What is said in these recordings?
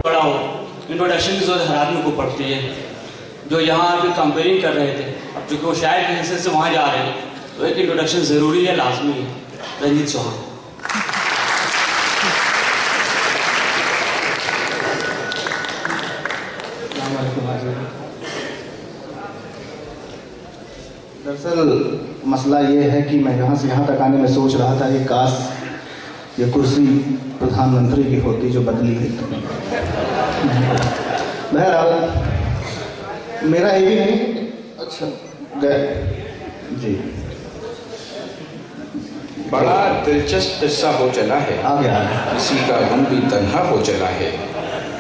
बड़ा हो, इंट्रोडक्शन की जरूरत हर आदमी को पड़ती है। जो यहाँ पे कंपेयरिंग कर रहे थे, जो कि वो शायर के हिस्से से वहाँ जा रहे हैं, तो एक इंट्रोडक्शन ज़रूरी है, लाजमी है। रंजीत चौहान। दरअसल मसला ये है कि मैं यहाँ से यहाँ तक आने में सोच रहा था कि काश ये कुर्सी प्रधानमंत्री की होती जो बदली गई। बहरहाल मेरा ये भी नहीं। अच्छा जी, बड़ा दिलचस्प किस्सा हो चला है। आगे किसी का गम भी तन्हा हो चला है,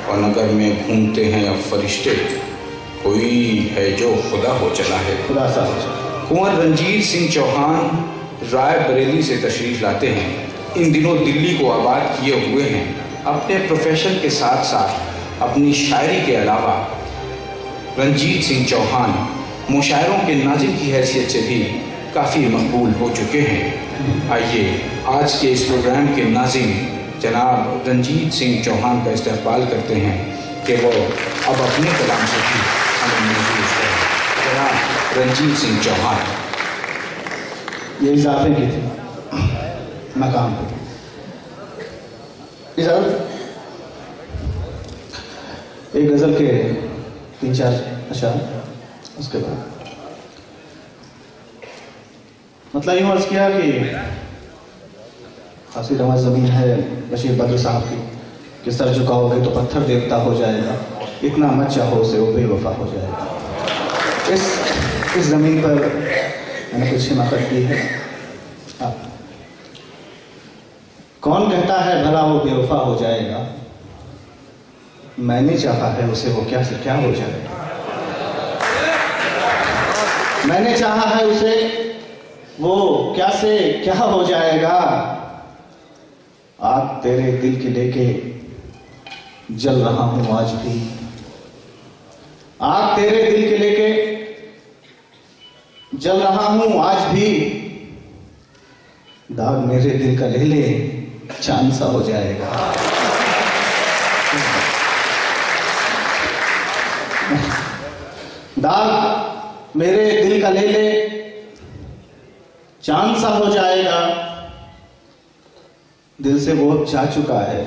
और नगर में घूमते हैं अब फरिश्ते, कोई है जो खुदा हो चला है। खुदा सा कुंवर रंजीत सिंह चौहान राय बरेली से तशरीफ लाते हैं। इन दिनों दिल्ली को आबाद किए हुए हैं। अपने प्रोफेशन के साथ साथ अपनी शायरी के अलावा रंजीत सिंह चौहान मुशायरों के नाजिम की हैसियत से भी काफ़ी मकबूल हो चुके हैं। आइए आज के इस प्रोग्राम के नाजिम जनाब रंजीत सिंह चौहान का इस्तकबाल करते हैं कि वो अब अपने कलाम से भी हमें महसूस करें। जनाब रंजीत सिंह चौहान। ये इजाफे की थी मकाम पे। इजाजत एक गज़ल के 3-4 अशार, उसके बाद मतलब यूँ अर्ज़ किया कि खासी रवा ज़मीन है बशीर बद्र साहब की, कि सर झुकाओगे तो पत्थर देवता हो जाएगा, इतना मत चाहो उसे वो बेवफा हो जाएगा। इस ज़मीन पर मैंने कुछ हिमाकत की है। कौन कहता है भला वो बेवफा हो जाएगा, मैंने चाहा है उसे वो क्या से क्या हो जाएगा। मैंने चाहा है उसे वो क्या से क्या हो जाएगा। आग तेरे दिल की लेके जल रहा हूं आज भी, आग तेरे दिल के लेके जल रहा हूं आज भी। दाग मेरे दिल का ले ले चांद सा हो जाएगा। दाग मेरे दिल का ले ले चांद सा हो जाएगा। दिल से वो अब जा चुका है।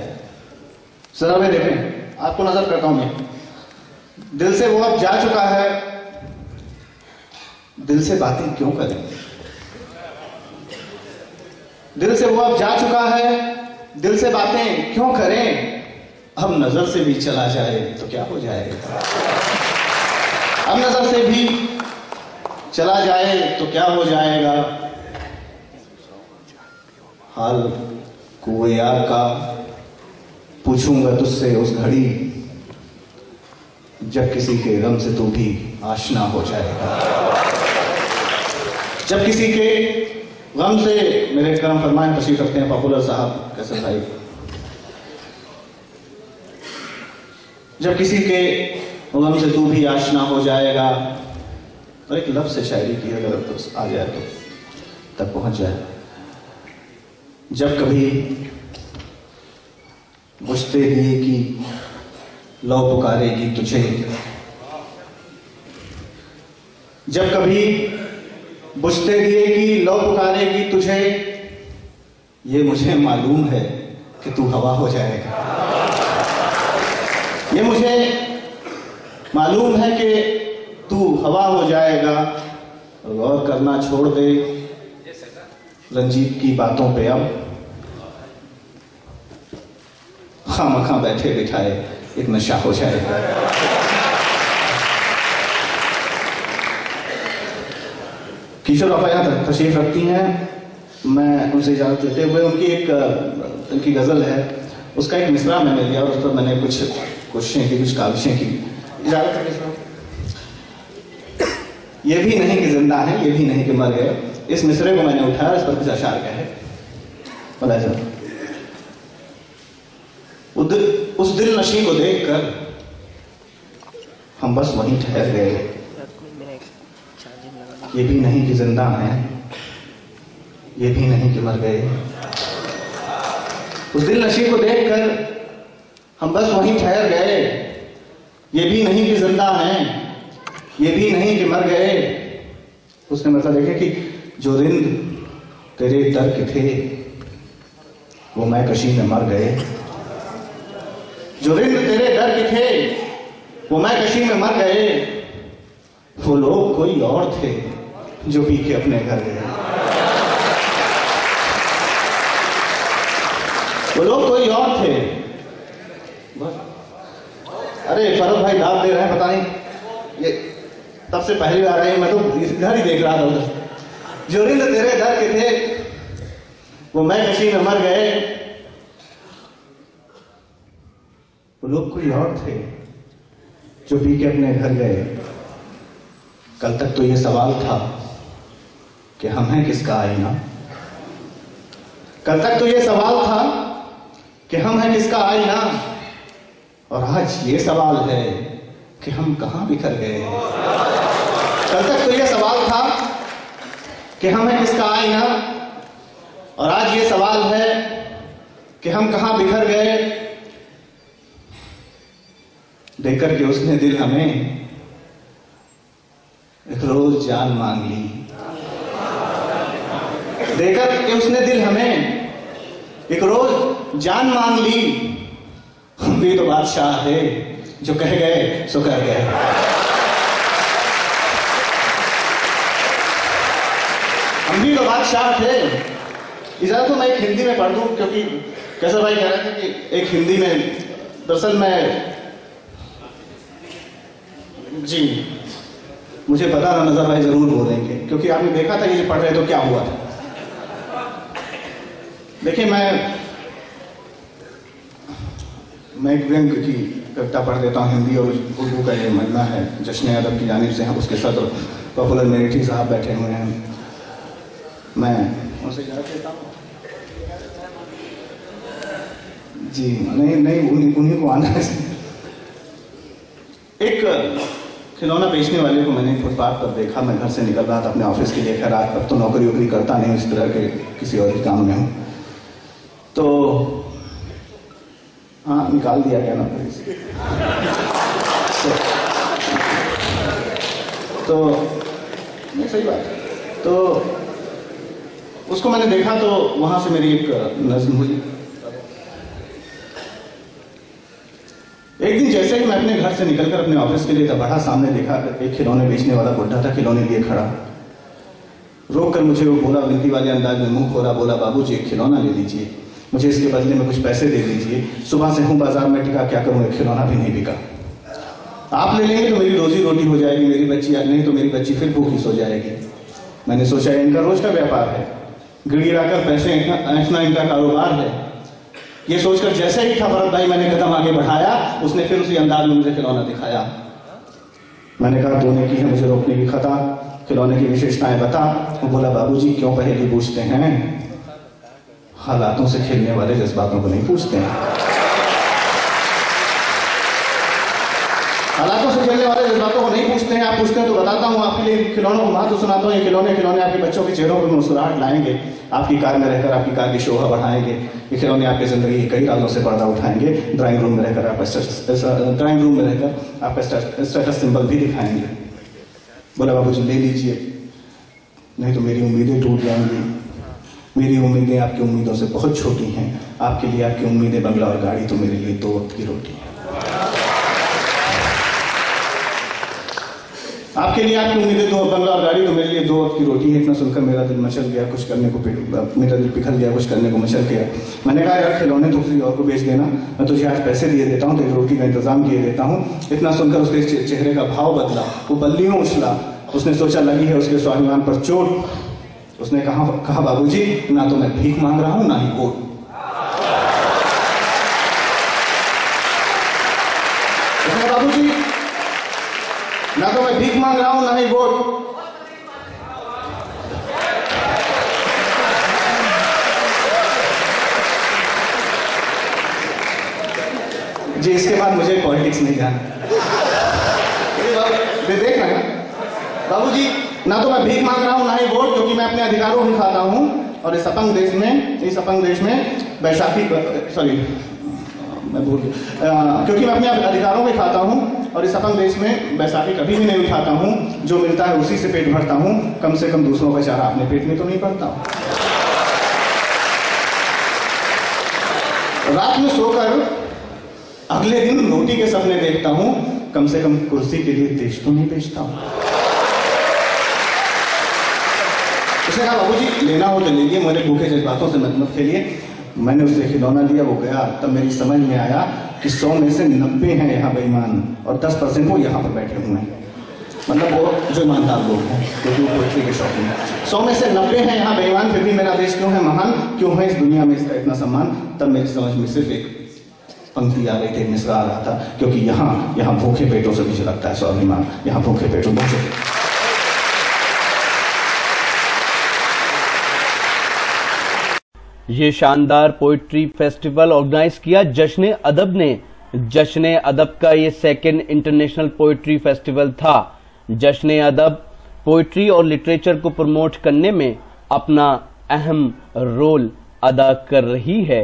जरा मैं देखें, आपको नजर करता हूं मैं। दिल से वो अब जा चुका है, दिल से बातें क्यों करें। दिल से वो अब जा चुका है, दिल से बातें क्यों करें। अब नजर से भी चला जाए तो क्या हो जाएगा। अब नजर से भी चला जाए तो क्या हो जाएगा। हाल कुए यार का पूछूंगा तुझसे उस घड़ी, जब किसी के गम से तू भी आशना हो जाएगा। जब किसी के गम से, मेरे करम फरमान तशरीफ रखते हैं पॉपुलर साहब कैसे भाई, जब किसी के गम से तू भी आशना हो जाएगा। और एक लफ्ज़ से शायरी की अगर तो आ जाए तो तक पहुंच जाए। जब कभी बुझते दिए की लौ पुकारेगी तुझे, जब कभी बुझते दिए की लौ पुकारेगी तुझे, ये मुझे मालूम है कि तू हवा हो जाएगा। ये मुझे मालूम है कि तू हवा हो जाएगा। गौर करना छोड़ दे रंजीत की बातों पे, अब खामखा बैठे बिठाए एक नशा हो जाएगा। किशोर आपा यहाँ तशरीफ रखती हैं। मैं उनसे इजाजत लेते हुए उनकी गजल है, उसका एक मिसरा मैंने लिया और उस पर मैंने कुछ कोशिशें की, कुछ काविशें की। इजाजत है। ये भी नहीं कि जिंदा है, ये भी नहीं कि मर गए। इस मिसरे को मैंने उठाया, इस पर कुछ अशार कहे। उस दिल नशी को देखकर हम बस वहीं ठहर गए। ये भी नहीं कि जिंदा हैं, ये भी नहीं कि मर गए। उस दिल नशी को देखकर हम बस वहीं ठहर गए। ये भी नहीं कि जिंदा हैं, ये भी नहीं कि मर गए। उसने मतलब देखे कि जो रिंद तेरे दर के थे वो मैं कशी में मर गए। जो रिंद तेरे दर के थे वो मैं कशी में मर गए। वो लोग कोई और थे जो पी के अपने घर गए। वो लोग कोई और थे। अरे फरोज भाई दाद दे रहे हैं, पता नहीं ये तब से पहली बार आई, मैं तो घर ही देख रहा था उधर। जो रिंद तेरे दर के थे वो मैं कशी में मर गए। वो लोग कोई और थे जो पी के अपने घर गए। कल तक तो ये सवाल था कि हम हैं किसका आईना। कल तक तो ये सवाल था कि हम हैं किसका आईना, और आज ये सवाल है कि हम कहां बिखर गए। कल तक तो ये सवाल था कि हम हैं किसका आईना, और आज ये सवाल है कि हम कहां बिखर गए। देकर के उसने दिल हमें एक रोज जान मांग ली। देकर के उसने दिल हमें एक रोज जान मांग ली। हम भी तो बादशाह है जो कह गए सो कह गए। हम भी तो बादशाह थे। इजाजत तो मैं एक हिंदी में पढ़ दूं, क्योंकि कैसर भाई कह रहे थे कि एक हिंदी में, दरअसल मैं जी मुझे पता ना, नजर भाई जरूर बोलेंगे, क्योंकि आपने देखा था ये पढ़ रहे तो क्या हुआ था। देखिए मैं एक व्यंग की कविता पढ़ देता हूँ हिंदी और उर्दू का ये मजमा है। जश्न अदब की जानिब से हैं, उसके सदर पॉपुलर मेरिठी साहब बैठे हुए हैं। मैं उनसे इजाजत लेता हूँ जी। नहीं उन्हीं को आना है। एक खिलौना बेचने वाले को मैंने फुटपाथ पर देखा। मैं घर से निकल रहा था अपने ऑफिस के लिए। खैर आज अब तो नौकरी वोकरी करता नहीं, इस तरह के किसी और काम में हूँ। तो हाँ, निकाल दिया गया नौकरी से। तो नहीं, सही बात है। तो उसको मैंने देखा तो वहां से मेरी एक नज्म हुई। एक दिन जैसे ही मैं अपने घर से निकलकर अपने ऑफिस के लिए बढ़ा, सामने देखा एक खिलौने बेचने वाला बुढ़ा था, खिलौने लिए खड़ा। रोक कर मुझे वो बोला, विनती वाले अंदाज में मुंह खोला, बोला बाबूजी एक खिलौना ले लीजिए, मुझे इसके बदले में कुछ पैसे दे दीजिए। सुबह से हूँ बाजार में टिका, क्या करूँ, एक खिलौना भी नहीं बिका। आप ले लेंगे तो मेरी रोजी रोटी हो जाएगी, मेरी बच्ची नहीं तो मेरी बच्ची फिर भूखी सो जाएगी। मैंने सोचा इनका रोज का व्यापार है, गिड़गिड़ाकर पैसे ऐंठना इनका कारोबार है। ये सोचकर जैसे ही था भरत भाई मैंने कदम आगे बढ़ाया, उसने फिर उसी अंदाज में मुझे खिलौना दिखाया। मैंने कहा तूने की है मुझे रोकने की खता, खिलौने की विशेषताएं बता। वो बोला बाबूजी क्यों पहेली पूछते हैं, हालातों से खेलने वाले जज्बातों को नहीं पूछते हैं। हालातों से खेलने वाले जज्बातों को नहीं पूछते हैं। आप पूछते हैं तो बताता हूँ आपके लिए खिलौनों को महत्व सुनाता हूँ। ये खिलौने आपके बच्चों के चेहरों पर मुस्कुराहट लाएंगे, आपकी कार में रहकर आपकी कार की शोभा बढ़ाएंगे। ये खिलौने आपकी जिंदगी के कई राजों से पर्दा उठाएंगे। ड्राइंग रूम में रहकर आपका स्टेटस सिंबल भी दिखाएंगे। बोला बाबूजी ले लीजिए, नहीं तो मेरी उम्मीदें टूट जाएंगी। मेरी उम्मीदें आपकी उम्मीदों से बहुत छोटी हैं। आपके लिए आपकी उम्मीदें बंगला और गाड़ी, तो मेरे लिए 2 वक्त की रोटी है। आपके लिए आपकी उम्मीदें 2 बंगला और गाड़ी, तो मेरे लिए 2 वक्त की रोटी है। इतना सुनकर मेरा दिल मचल गया, कुछ करने को मेरा दिल पिघल गया, कुछ करने को मचल गया। मैंने कहा यार खिलौने तो किसी और को बेच देना, मैं तुझे आज पैसे दिए देता हूँ, तो एक रोटी का इंतजाम किए देता हूँ। इतना सुनकर उसके चेहरे का भाव बदला, वो बल्लियों उछला। उसने सोचा लगी है उसके स्वाभिमान पर चोट। उसने कहा बाबूजी ना तो मैं भीख मांग रहा हूं ना ही वोट। बाबूजी ना तो मैं भीख मांग रहा हूं ना ही वोट। जी इसके बाद मुझे पॉलिटिक्स नहीं जाना। देख रहे हैं बाबूजी, ना तो मैं भीख मांग रहा हूं ना ही वोट, क्योंकि मैं अपने अधिकारों को खाता हूं। और इस अपंग देश में मैं भूल गया, क्योंकि मैं अपने अधिकारों को खाता हूँ और इस अपन देश में बैसाखी कभी भी नहीं उठाता हूँ। जो मिलता है उसी से पेट भरता हूँ, कम से कम दूसरों का चारा अपने पेट में तो नहीं पड़ता हूँ। रात में सोकर अगले दिन रोटी के सपने देखता हूँ, कम से कम कुर्सी के लिए देश तो नहीं बेचता हूँ। उसने कहा बाबूजी लेना हो तो लीजिए, मेरे भूखे जज्बातों से मत खेलिए। मैंने उससे खिलौना लिया, वो गया। तब मेरी समझ में आया कि 100 में से 90 हैं यहाँ बेईमान और 10% वो यहाँ पर बैठे हुए हैं, मतलब वो जो ईमानदार लोग हैं, क्योंकि वो पोइट्री के शौकीन हैं। 100 में से 90 हैं यहाँ बेईमान, फिर भी मेरा देश क्यों है महान, क्यों है इस दुनिया में इसका इतना सम्मान। तब मेरी समझ में सिर्फ एक पंक्ति आ रही थी, मिसरा आ रहा था, क्योंकि यहाँ भूखे पेटों से भी झलकता है स्वाभिमान, यहाँ भूखे पेटों से। ये शानदार पोइट्री फेस्टिवल ऑर्गेनाइज किया जश्न अदब ने। जश्न अदब का ये 2nd इंटरनेशनल पोइट्री फेस्टिवल था। जश्न अदब पोइट्री और लिटरेचर को प्रमोट करने में अपना अहम रोल अदा कर रही है।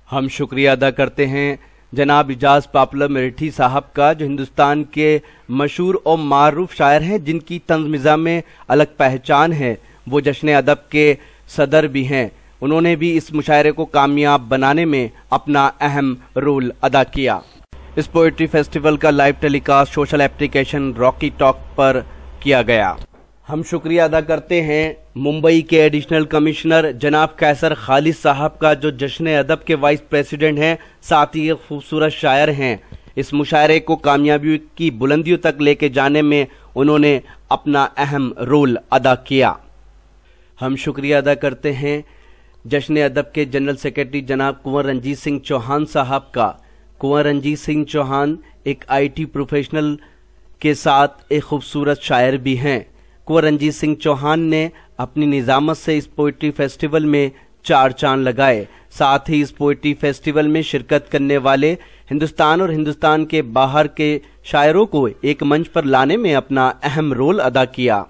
हम शुक्रिया अदा करते हैं जनाब इजाज पॉपुलर मेरठी साहब का, जो हिंदुस्तान के मशहूर और मारूफ शायर हैं, जिनकी तंज़-मिज़ा में अलग पहचान है। वो जश्न अदब के सदर भी हैं। उन्होंने भी इस मुशायरे को कामयाब बनाने में अपना अहम रोल अदा किया। इस पोइट्री फेस्टिवल का live telecast social application Rocky talk पर किया गया। हम शुक्रिया अदा करते हैं मुंबई के एडिशनल कमिश्नर जनाब कैसर खालिद साहब का, जो जश्न अदब के वाइस प्रेसिडेंट हैं, साथ ही एक खूबसूरत शायर हैं। इस मुशायरे को कामयाबी की बुलंदियों तक लेके जाने में उन्होंने अपना अहम रोल अदा किया। हम शुक्रिया अदा करते हैं जश्न अदब के जनरल सेक्रेटरी जनाब कुंवर रंजीत सिंह चौहान साहब का। कुंवर रंजीत सिंह चौहान एक IT प्रोफेशनल के साथ एक खूबसूरत शायर भी हैं। कुंवर रंजीत सिंह चौहान ने अपनी निजामत से इस पोइट्री फेस्टिवल में 4 चांद लगाए। साथ ही इस पोइट्री फेस्टिवल में शिरकत करने वाले हिंदुस्तान और हिंदुस्तान के बाहर के शायरों को एक मंच पर लाने में अपना अहम रोल अदा किया।